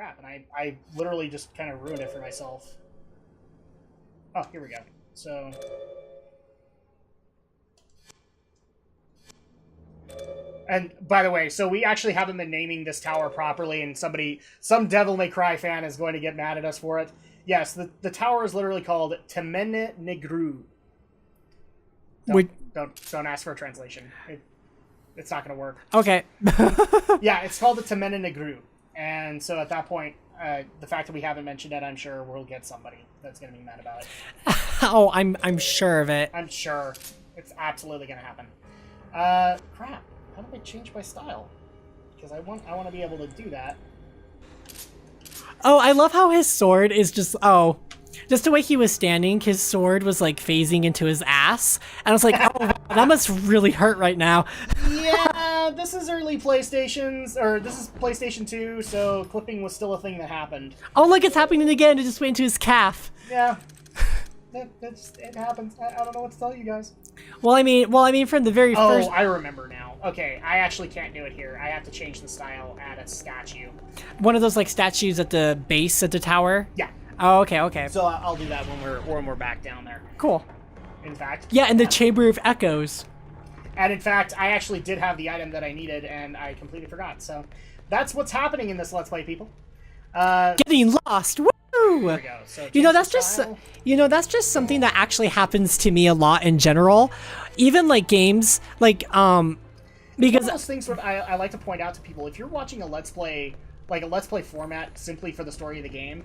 crap, and I literally just kind of ruined it for myself. Oh, here we go. So... And, by the way, so we actually haven't been naming this tower properly, and some Devil May Cry fan is going to get mad at us for it. Yes, the tower is literally called Temene Negru. Don't ask for a translation. It's not going to work. Okay. Yeah, it's called the Temene Negru. And so at that point, the fact that we haven't mentioned it, I'm sure we'll get somebody that's going to be mad about it. Oh, I'm sure of it. I'm sure. It's absolutely going to happen. Crap. How do I change my style? Because I want to be able to do that. Oh, I love how his sword is just the way he was standing, his sword was like phasing into his ass. And I was like, oh, wow, that must really hurt right now. Yeah, this is early PlayStations, or this is PlayStation 2, so clipping was still a thing that happened. Oh, look, it's happening again. It just went into his calf. Yeah. It happens. I don't know what to tell you guys. Well, I mean, from the very first... Oh, I remember now. Okay, I actually can't do it here. I have to change the style, add a statue. One of those, like, statues at the base of the tower? Yeah. Oh, okay. So I'll do that when we're back down there. Cool. In fact... Yeah, in the Chamber of Echoes. And in fact, I actually did have the item that I needed, and I completely forgot. So that's what's happening in this Let's Play, people. Getting lost. Woo! There we go. So that's just something that actually happens to me a lot in general. Even like games, like because one of those things what I like to point out to people, if you're watching a Let's Play, like a Let's Play format simply for the story of the game,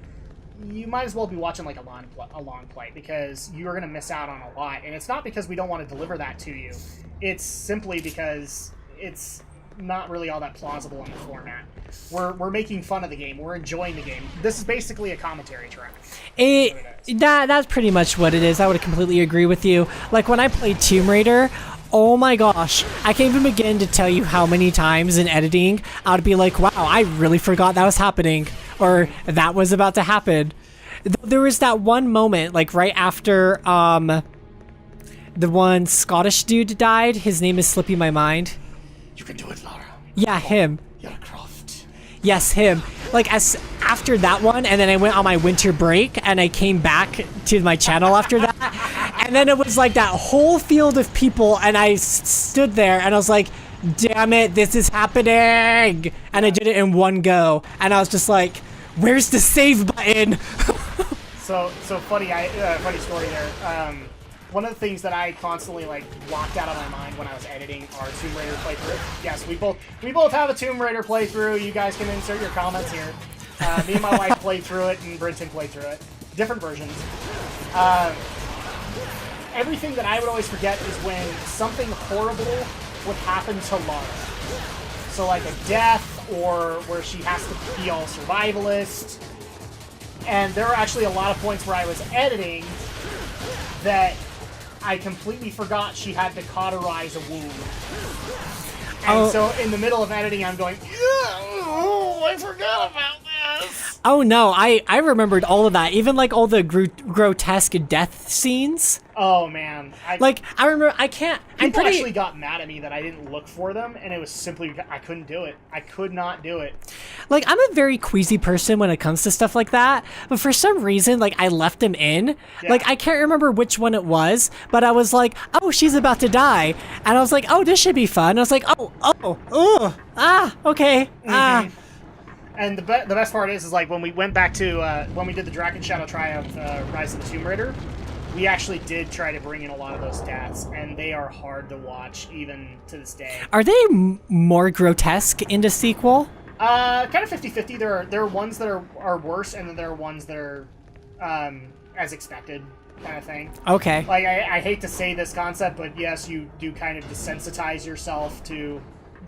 you might as well be watching like a long play, because you're going to miss out on a lot. And it's not because we don't want to deliver that to you. It's simply because it's not really all that plausible in the format. We're making fun of the game. We're enjoying the game. This is basically a commentary track. That's pretty much what it is. I would completely agree with you. Like when I played Tomb Raider, oh my gosh, I can't even begin to tell you how many times in editing I would be like, wow, I really forgot that was happening, or that was about to happen. There was that one moment, like right after the one Scottish dude died. His name is slipping my mind. You can do it, Lara. Yeah, him. Lara Croft. Yes, him. Like after that one, and then I went on my winter break, and I came back to my channel after that, and then it was like that whole field of people, and I stood there, and I was like, damn it, this is happening, and I did it in one go, and I was just like, where's the save button? So funny story there. One of the things that I constantly blocked out of my mind when I was editing our Tomb Raider playthrough. Yes, we both have a Tomb Raider playthrough. You guys can insert your comments here. Me and my wife played through it, and Brinton played through it. Different versions. Everything that I would always forget is when something horrible would happen to Lara. So like a death, or where she has to be all survivalist. And there were actually a lot of points where I was editing that I completely forgot she had to cauterize a wound. And so in the middle of editing, I'm going, I forgot about this. Oh no, I remembered all of that. Even like all the grotesque death scenes. Oh man. I remember, People actually got mad at me that I didn't look for them, and it was simply because I couldn't do it. I could not do it. Like, I'm a very queasy person when it comes to stuff like that, but for some reason, like, I left them in. Yeah. Like, I can't remember which one it was, but I was like, oh, she's about to die. And I was like, oh, this should be fun. And I was like, okay, mm-hmm. And the best part is like when we went back to, when we did the Dragon Shadow Triumph Rise of the Tomb Raider, we actually did try to bring in a lot of those stats, and they are hard to watch even to this day. Are they more grotesque in the sequel? Kind of 50-50. There are ones that are worse, and then there are ones that are as expected kind of thing. Okay. Like, I hate to say this concept, but yes, you do kind of desensitize yourself to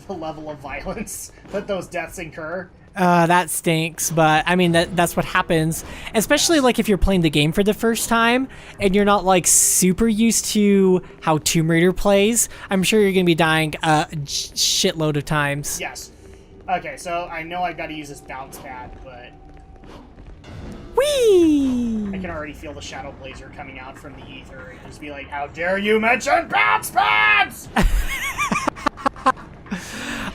the level of violence that those deaths incur. That stinks, but I mean, that's what happens, especially like if you're playing the game for the first time and you're not like super used to how Tomb Raider plays. I'm sure you're gonna be dying a shitload of times. Yes. Okay, so I know I've got to use this bounce pad, but whee! I can already feel the shadow blazer coming out from the ether and just be like, how dare you mention bounce pads!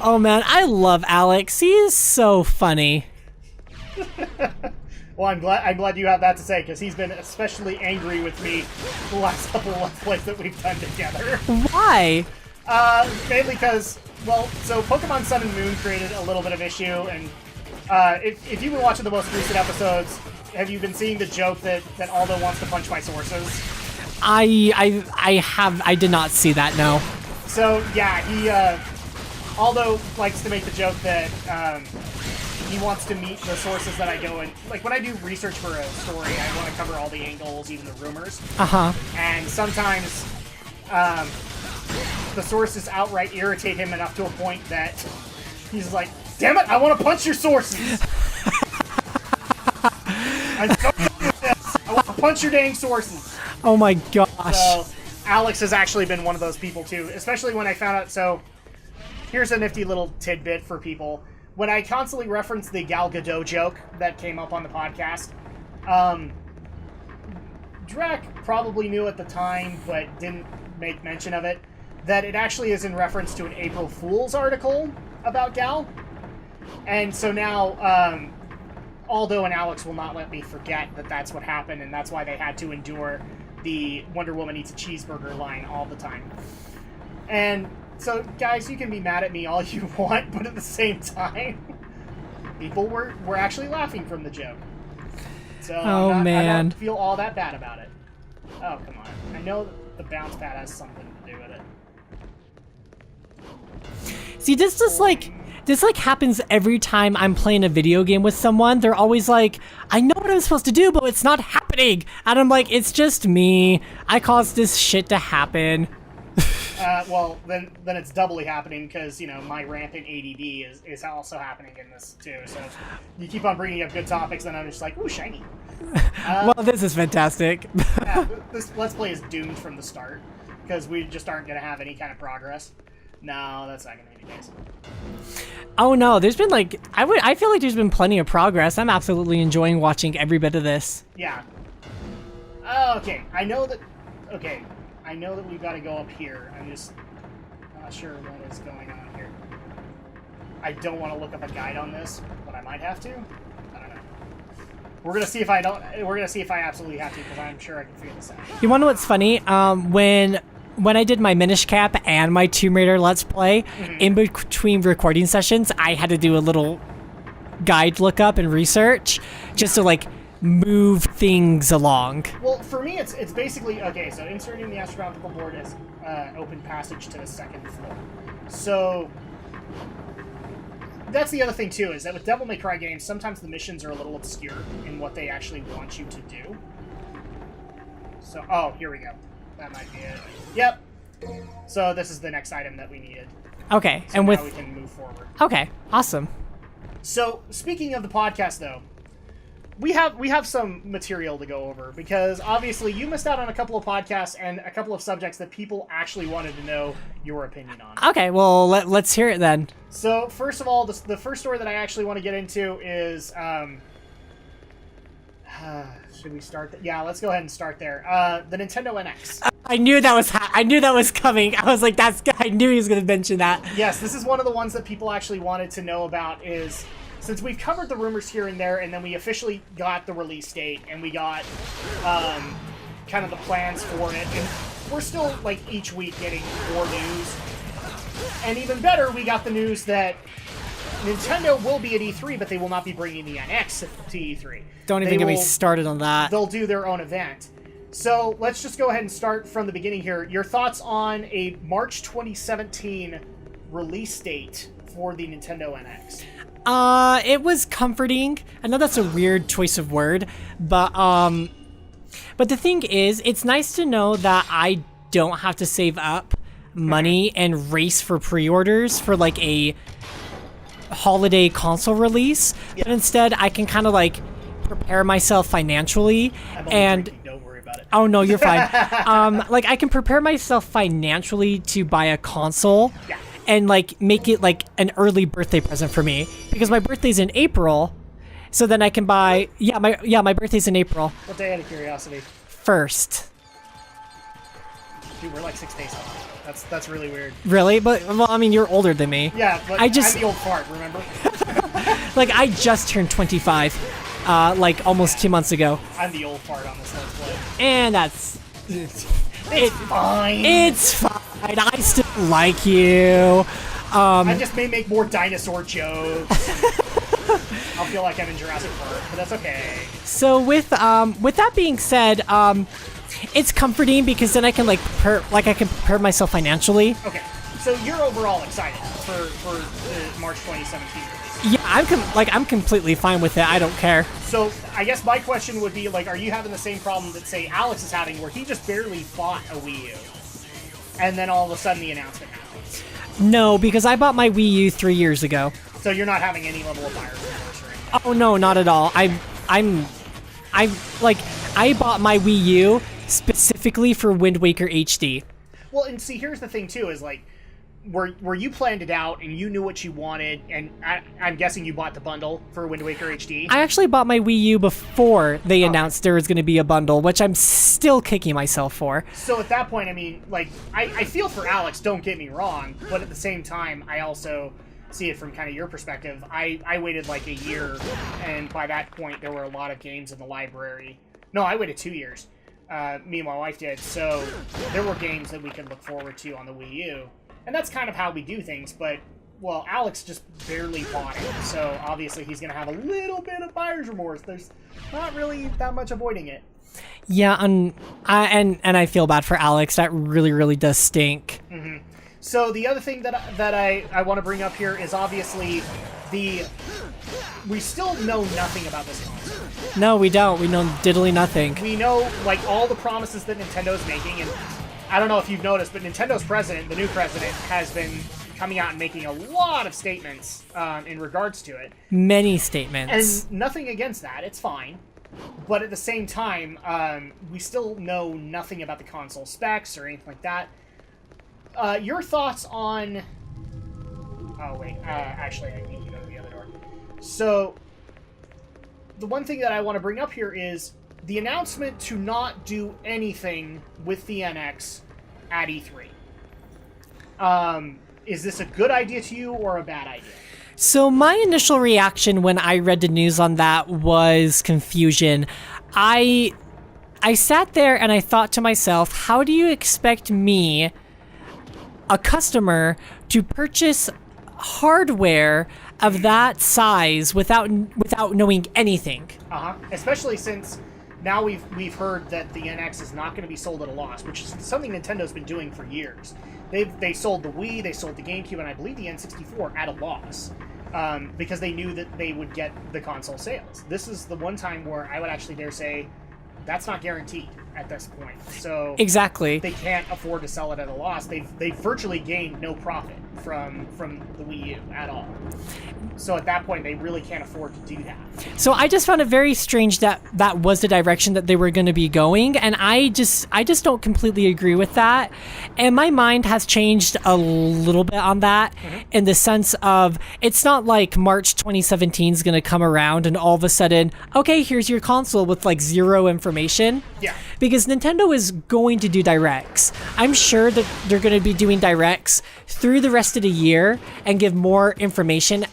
Oh man, I love Alex. He is so funny. Well, I'm glad you have that to say, because he's been especially angry with me the last couple of Let's Plays that we've done together. Why? Mainly because, well, so Pokemon Sun and Moon created a little bit of issue, and if you've been watching the most recent episodes, have you been seeing the joke that Aldo wants to punch my sources? I did not see that, no. So, yeah, Aldo likes to make the joke that, he wants to meet the sources that I go in. Like, when I do research for a story, I want to cover all the angles, even the rumors. Uh-huh. And sometimes, the sources outright irritate him enough to a point that he's like, damn it, I want to punch your sources! I'm so done with this! I want to punch your dang sources! Oh my gosh. So, Alex has actually been one of those people, too. Especially when I found out, so, here's a nifty little tidbit for people. When I constantly reference the Gal Gadot joke that came up on the podcast, Drek probably knew at the time, but didn't make mention of it, that it actually is in reference to an April Fool's article about Gal. And so now, Aldo and Alex will not let me forget that that's what happened, and that's why they had to endure the Wonder Woman eats a cheeseburger line all the time. And so, guys, you can be mad at me all you want, but at the same time, people were actually laughing from the joke. So I don't feel all that bad about it. Oh, come on. I know the bounce pad has something to do with it. See, this happens every time I'm playing a video game with someone. They're always like, I know what I'm supposed to do, but it's not happening. And I'm like, it's just me. I caused this shit to happen. Well, then it's doubly happening, because, you know, my rampant ADD is also happening in this, too. So you keep on bringing up good topics, and I'm just like, ooh, shiny. Well, this is fantastic. Yeah, this Let's Play is doomed from the start, because we just aren't going to have any kind of progress. No, that's not going to be the case. Oh, no, there's been, like, I feel like there's been plenty of progress. I'm absolutely enjoying watching every bit of this. Yeah. Okay, I know that we've got to go up here. I'm just not sure what is going on here. I don't want to look up a guide on this, but I might have to. I don't know. We're gonna see if I absolutely have to, because I'm sure I can figure this out. You wanna know what's funny? When I did my Minish Cap and my Tomb Raider Let's Play, in between recording sessions, I had to do a little guide lookup and research just to, like, move things along. Well, for me, it's basically, okay, so inserting the astronomical board as open passage to the second floor. So that's the other thing, too, is that with Devil May Cry games, sometimes the missions are a little obscure in what they actually want you to do. So, oh, here we go. That might be it. Yep. So this is the next item that we needed. Okay, so and now we can move forward. Okay, awesome. So, speaking of the podcast, though, we have some material to go over, because obviously you missed out on a couple of podcasts and a couple of subjects that people actually wanted to know your opinion on. Okay, well, let's hear it then. So, first of all, the first story that I actually want to get into is, should we start? Yeah, let's go ahead and start there. The Nintendo NX. I knew that was coming. I was like, I knew he was going to mention that. Yes, this is one of the ones that people actually wanted to know about, is since we've covered the rumors here and there, and then we officially got the release date, and we got kind of the plans for it, and we're still, like, each week getting more news. And even better, we got the news that Nintendo will be at E3, but they will not be bringing the NX to E3. Don't even get me started on that. They'll do their own event. So let's just go ahead and start from the beginning here. Your thoughts on a March 2017 release date for the Nintendo NX? It was comforting. I know that's a weird choice of word, but the thing is, it's nice to know that I don't have to save up money and race for pre-orders for, like, a holiday console release, but instead I can kind of, like, prepare myself financially. And don't worry about it. Oh no, you're fine. Like, I can prepare myself financially to buy a console. Yeah. And, like, make it, like, an early birthday present for me, because my birthday's in April, so then I can buy. My birthday's in April. What day, out of curiosity? 1st. Dude, we're like 6 days off. That's really weird. Really? But, well, I mean, you're older than me. Yeah, but I'm the old fart, remember? Like, I just turned 25, like, almost 2 months ago. I'm the old fart on this Let's Play. And that's... It's fine. It's fine. I still like you. I just may make more dinosaur jokes. I'll feel like I'm in Jurassic Park, but that's okay. So with that being said, it's comforting because then I can prepare myself financially. Okay, so you're overall excited for the March 2017 release. Yeah, I'm completely fine with it. I don't care. So I guess my question would be, like, are you having the same problem that, say, Alex is having, where he just barely bought a Wii U, and then all of a sudden the announcement happens? No, because I bought my Wii U 3 years ago. So you're not having any level of buyer's remorse or anything? Oh no, not at all. I bought my Wii U specifically for Wind Waker HD. Well, and see, here's the thing too, is like, where you planned it out and you knew what you wanted, and I'm guessing you bought the bundle for Wind Waker HD? I actually bought my Wii U before they announced there was going to be a bundle, which I'm still kicking myself for. So at that point, I mean, like, I feel for Alex, don't get me wrong, but at the same time, I also see it from kind of your perspective. I waited like a year, and by that point, there were a lot of games in the library. No, I waited 2 years. Me and my wife did, so there were games that we could look forward to on the Wii U. And that's kind of how we do things, but, well, Alex just barely bought it, so obviously he's going to have a little bit of buyer's remorse. There's not really that much avoiding it. Yeah, and I feel bad for Alex. That really, really does stink. Mm-hmm. So the other thing that I want to bring up here is obviously we still know nothing about this console. No, we don't. We know diddly nothing. We know, like, all the promises that Nintendo's making, and I don't know if you've noticed, but Nintendo's president, the new president, has been coming out and making a lot of statements in regards to it. Many statements. And nothing against that. It's fine. But at the same time, we still know nothing about the console specs or anything like that. Your thoughts on... Oh, wait. Actually, I need to go to the other door. So, the one thing that I want to bring up here is the announcement to not do anything with the NX at E3. Is this a good idea to you or a bad idea? So my initial reaction when I read the news on that was confusion. I sat there and I thought to myself, how do you expect me, a customer, to purchase hardware of that size without knowing anything? Especially since now we've heard that the NX is not going to be sold at a loss, which is something Nintendo's been doing for years. They sold the Wii, they sold the GameCube, and I believe the N64 at a loss because they knew that they would get the console sales. This is the one time where I would actually dare say that's not guaranteed at this point. So exactly, they can't afford to sell it at a loss. They've virtually gained no profit from the Wii U at all. So at that point, they really can't afford to do that. So I just found it very strange that that was the direction that they were going to be going, and I just don't completely agree with that. And my mind has changed a little bit on that, in the sense of it's not like March 2017 is going to come around and all of a sudden, okay, here's your console with like zero information. Yeah. Because Nintendo is going to do directs. I'm sure that they're going to be doing directs through the rest of the year and give more information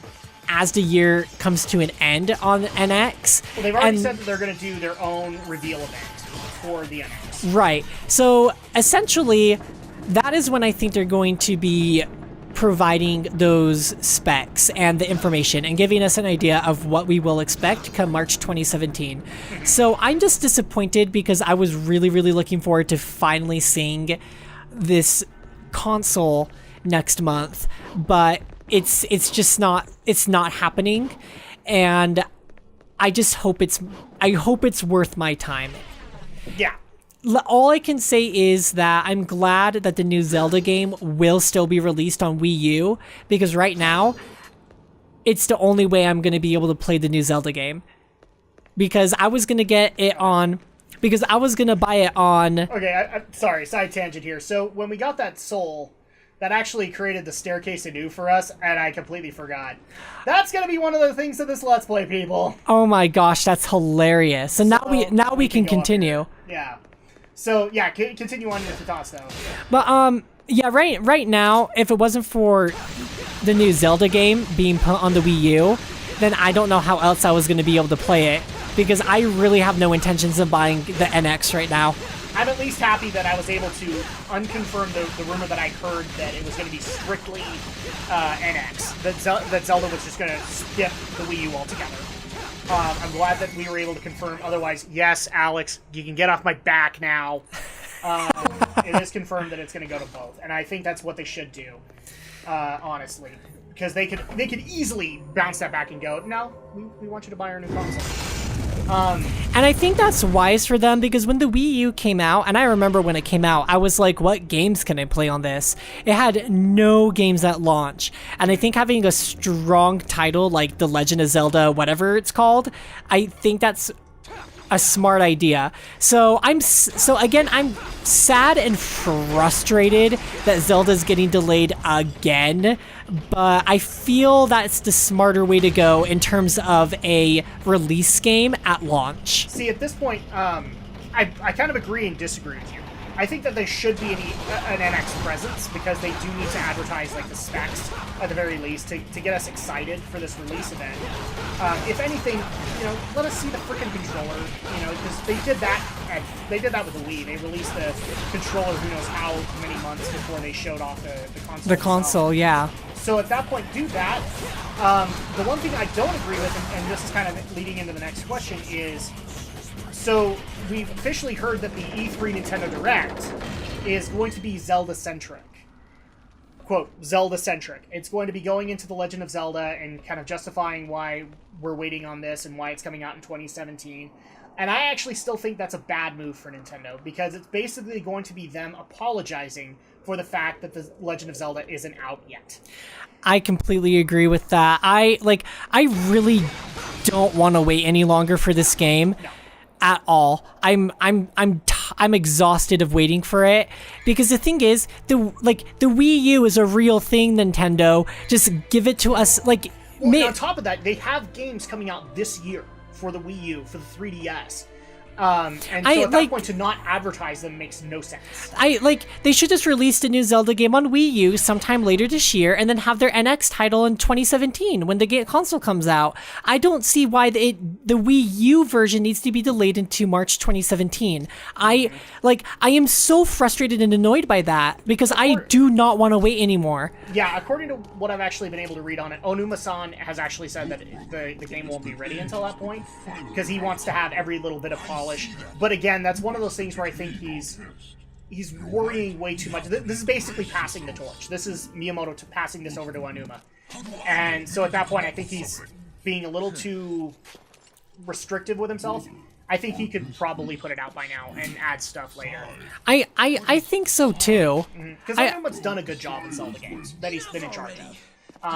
as the year comes to an end on NX. Well, they've already said that they're going to do their own reveal event for the NX. Right. So essentially, that is when I think they're going to be providing those specs and the information and giving us an idea of what we will expect come March 2017. So I'm just disappointed because I was really, really looking forward to finally seeing this console next month, but it's just not happening, and I just hope it's worth my time. Yeah. All I can say is that I'm glad that the new Zelda game will still be released on Wii U, because right now it's the only way I'm going to be able to play the new Zelda game, because I was going to buy it on... Okay, I'm sorry, side tangent here. So when we got that Soul, that actually created the staircase anew for us, and I completely forgot. That's going to be one of the things of this Let's Play, people. Oh my gosh, that's hilarious. And now we can continue. Yeah. So, yeah, continue on with the thoughts, though. But, yeah, right now, if it wasn't for the new Zelda game being put on the Wii U, then I don't know how else I was going to be able to play it, because I really have no intentions of buying the NX right now. I'm at least happy that I was able to unconfirm the rumor that I heard that it was going to be strictly NX, that Zelda was just going to skip the Wii U altogether. I'm glad that we were able to confirm. Otherwise, yes, Alex, you can get off my back now. It is confirmed that it's going to go to both, and I think that's what they should do, honestly, because they could easily bounce that back and go, no, we want you to buy our new console. And I think that's wise for them, because when the Wii U came out, and I remember when it came out, I was like, what games can I play on this? It had no games at launch. And I think having a strong title like The Legend of Zelda, whatever it's called, I think that's a smart idea. So I'm sad and frustrated that Zelda's getting delayed again, but I feel that's the smarter way to go in terms of a release game at launch. See, at this point, I kind of agree and disagree with you. I think that there should be an NX presence, because they do need to advertise like the specs at the very least to get us excited for this release event. If anything, let us see the freaking controller. Because they did that with the Wii. They released the controller who knows how many months before they showed off the console. The console, yeah. So at that point, do that. The one thing I don't agree with, and this is kind of leading into the next question, is so we've officially heard that the E3 Nintendo Direct is going to be Zelda-centric. Quote, Zelda-centric. It's going to be going into The Legend of Zelda and kind of justifying why we're waiting on this and why it's coming out in 2017. And I actually still think that's a bad move for Nintendo, because it's basically going to be them apologizing for the fact that The Legend of Zelda isn't out yet. I completely agree with that. I really don't want to wait any longer for this game. No. At all. I'm exhausted of waiting for it, because the thing is, the Wii U is a real thing. Nintendo, just give it to us. On top of that, they have games coming out this year for the Wii U, for the 3DS. And so at that point, to not advertise them makes no sense. They should just release a new Zelda game on Wii U sometime later this year, and then have their NX title in 2017 when the console comes out. I don't see why the Wii U version needs to be delayed into March 2017. I am so frustrated and annoyed by that, because I do not want to wait anymore. Yeah, according to what I've actually been able to read on it, Onuma-san has actually said that the game won't be ready until that point, because he wants to have every little bit of polish. But again, that's one of those things where I think he's worrying way too much. This is basically passing the torch. This is Miyamoto passing this over to Onuma. And so at that point, I think he's being a little too restrictive with himself. I think he could probably put it out by now and add stuff later. I think so too. Because Onuma's done a good job in Zelda games that he's been in charge of.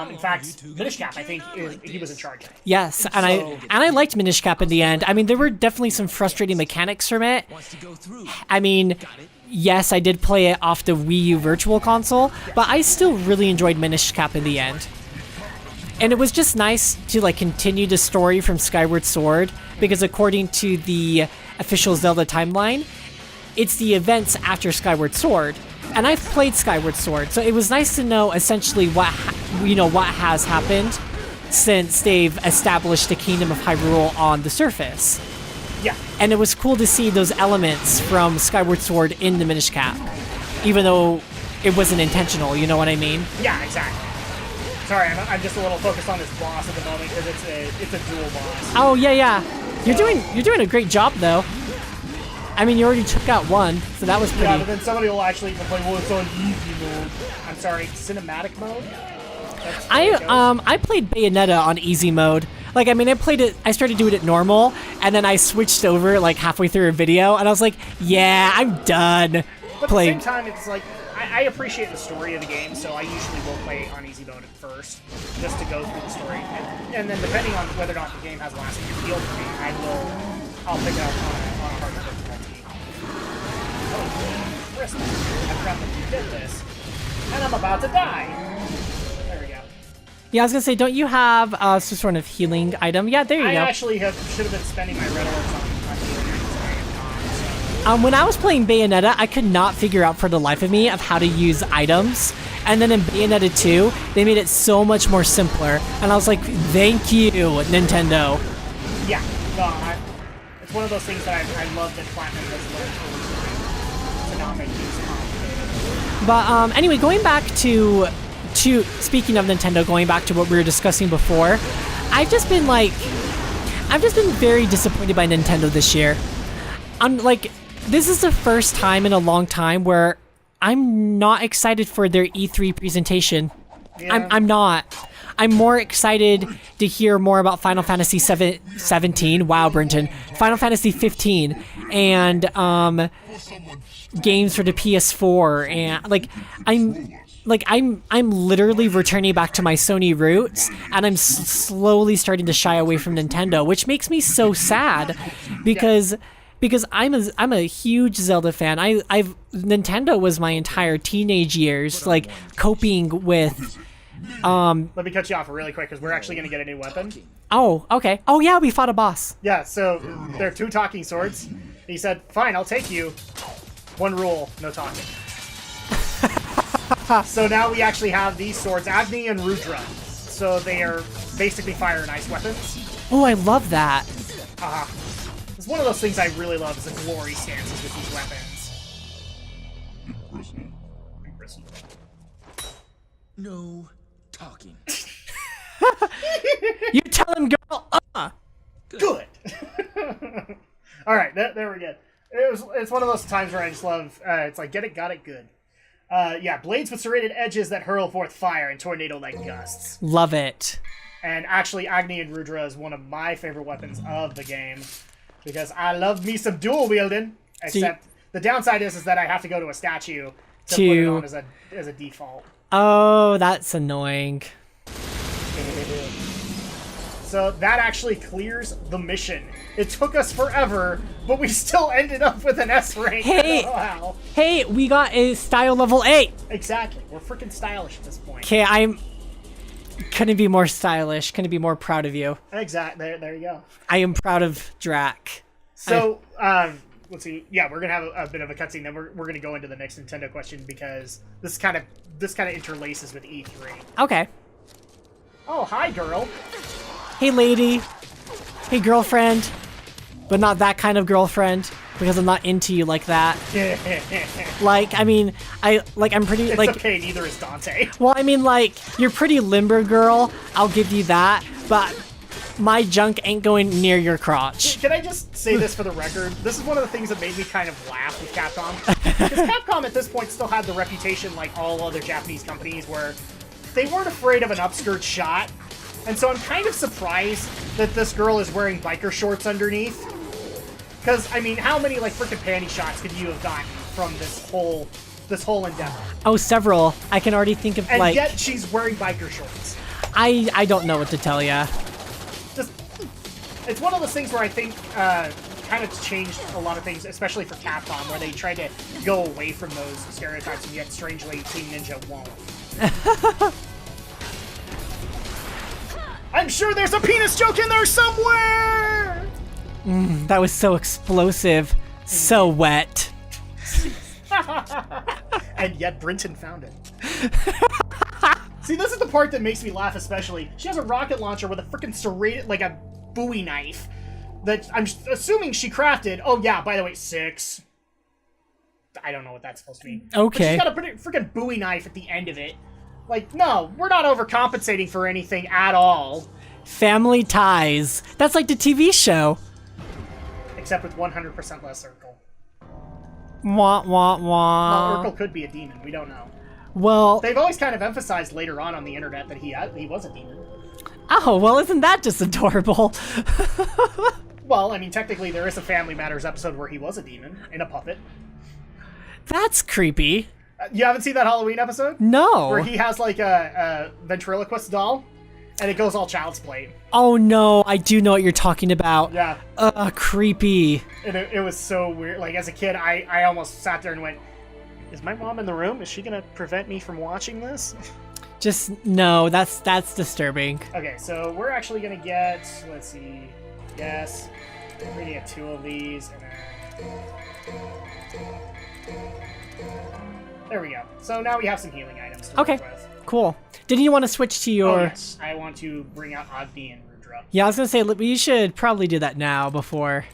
In fact, Minish Cap, I think, he was in charge of it. Yes, and I liked Minish Cap in the end. I mean, there were definitely some frustrating mechanics from it. I mean, yes, I did play it off the Wii U Virtual Console, but I still really enjoyed Minish Cap in the end. And it was just nice to continue the story from Skyward Sword, because according to the official Zelda timeline, it's the events after Skyward Sword. And I've played Skyward Sword, so it was nice to know essentially what has happened since they've established the Kingdom of Hyrule on the surface. Yeah. And it was cool to see those elements from Skyward Sword in the Minish Cap, even though it wasn't intentional, you know what I mean? Yeah, exactly. Sorry, I'm just a little focused on this boss at the moment, because it's a dual boss. Oh, yeah. You're doing a great job, though. I mean, you already took out one, so that was pretty... Yeah, but then somebody will actually complain, well, it's on easy mode. I'm sorry, cinematic mode? I played Bayonetta on easy mode. I started doing it normal, and then I switched over, halfway through a video, and I was like, yeah, I'm done playing. But at the same time, it's I appreciate the story of the game, so I usually will play on easy mode at first, just to go through the story. And then depending on whether or not the game has lasting appeal for me, I'll pick it up on a harder difficulty. Oh, Chris, I forgot that you did this. And I'm about to die. There we go. Yeah, I was gonna say, don't you have some sort of healing item? Yeah, there you go. I actually should have been spending my red orbs on healing items, but I am not, so. When I was playing Bayonetta, I could not figure out for the life of me of how to use items. And then in Bayonetta 2, they made it so much more simpler. And I was like, thank you, Nintendo. Yeah, no, it's one of those things that I love that Platinum has learned to not make things complicated. But anyway, going back to speaking of Nintendo, going back to what we were discussing before, I've just been very disappointed by Nintendo this year. I'm like, this is the first time in a long time where I'm not excited for their E3 presentation. Yeah. I'm not. I'm more excited to hear more about Final Fantasy 17. Wow, Brinton. Final Fantasy 15 and games for the PS4 and I'm literally returning back to my Sony roots, and I'm slowly starting to shy away from Nintendo, which makes me so sad because I'm a huge Zelda fan. Nintendo was my entire teenage years, like coping with. Let me cut you off really quick because we're actually going to get a new weapon. Oh, okay. Oh yeah, we fought a boss. Yeah, so there are 2 talking swords. He said, "Fine, I'll take you. One rule: no talking." So now we actually have these swords, Agni and Rudra. So they are basically fire and ice weapons. Oh, I love that. It's one of those things I really love is the glory stances with these weapons. No talking. You tell him, girl. Good. All right, there we go. It's one of those times where I just love. It's like get it, got it, good. Yeah, blades with serrated edges that hurl forth fire and tornado-like gusts. Love it. And actually, Agni and Rudra is one of my favorite weapons of the game because I love me some dual wielding. Except the downside is that I have to go to a statue to put it on as a default. Oh, that's annoying. So that actually clears the mission. It took us forever, but we still ended up with an S rank. Hey, we got a style level 8. Exactly. We're freaking stylish at this point. Okay, couldn't be more stylish. Couldn't be more proud of you. Exactly. There you go. I am proud of Drac. So, let's see. Yeah, we're gonna have a bit of a cutscene. Then we're gonna go into the next Nintendo question because this kind of interlaces with E3. Okay. Oh, hi, girl. Hey, lady. Hey, girlfriend. But not that kind of girlfriend, because I'm not into you like that. Like, I mean, I'm pretty, It's like... okay, neither is Dante. Well, I mean, like, you're pretty limber, girl. I'll give you that. But my junk ain't going near your crotch. Can I just say this for the record? This is one of the things that made me kind of laugh with Capcom. Because Capcom at this point still had the reputation, like all other Japanese companies, where they weren't afraid of an upskirt shot. And so I'm kind of surprised that this girl is wearing biker shorts underneath. Because, I mean, how many, like, freaking panty shots could you have gotten from this whole endeavor? Oh, several. I can already think of, And like... yet she's wearing biker shorts. I don't know what to tell ya. Just, it's one of those things where I think kind of changed a lot of things, especially for Capcom, where they tried to go away from those stereotypes, and yet, strangely, Team Ninja won't. I'm sure there's a penis joke in there somewhere! That was so explosive. So wet. And yet Brinton found it. See, this is the part that makes me laugh especially. She has a rocket launcher with a freaking serrated, like a Bowie knife that I'm assuming she crafted. Oh yeah, by the way, 6. I don't know what that's supposed to mean. Okay. But she's got a freaking Bowie knife at the end of it. Like, no, we're not overcompensating for anything at all. Family Ties. That's like the TV show. Except with 100% less Urkel. Wah, wah, wah. Well, Urkel could be a demon. We don't know. Well... They've always kind of emphasized later on the internet that he was a demon. Oh, well, isn't that just adorable? Well, I mean, technically there is a Family Matters episode where he was a demon in a puppet. That's creepy. You haven't seen that Halloween episode? No. Where he has, like, a ventriloquist doll, and it goes all Child's Play. Oh, no. I do know what you're talking about. Yeah. Creepy. And it was so weird. Like, as a kid, I almost sat there and went, is my mom in the room? Is she going to prevent me from watching this? Just, no. That's disturbing. Okay, so we're actually going to get, let's see, yes. We're going to get 2 of these, and then... There we go. So now we have some healing items to Okay, work with. cool. Didn't you want to switch to your... Oh, yes. I want to bring out Agni and Rudra. Yeah, I was gonna say we should probably do that now before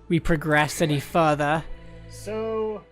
we progress any further. So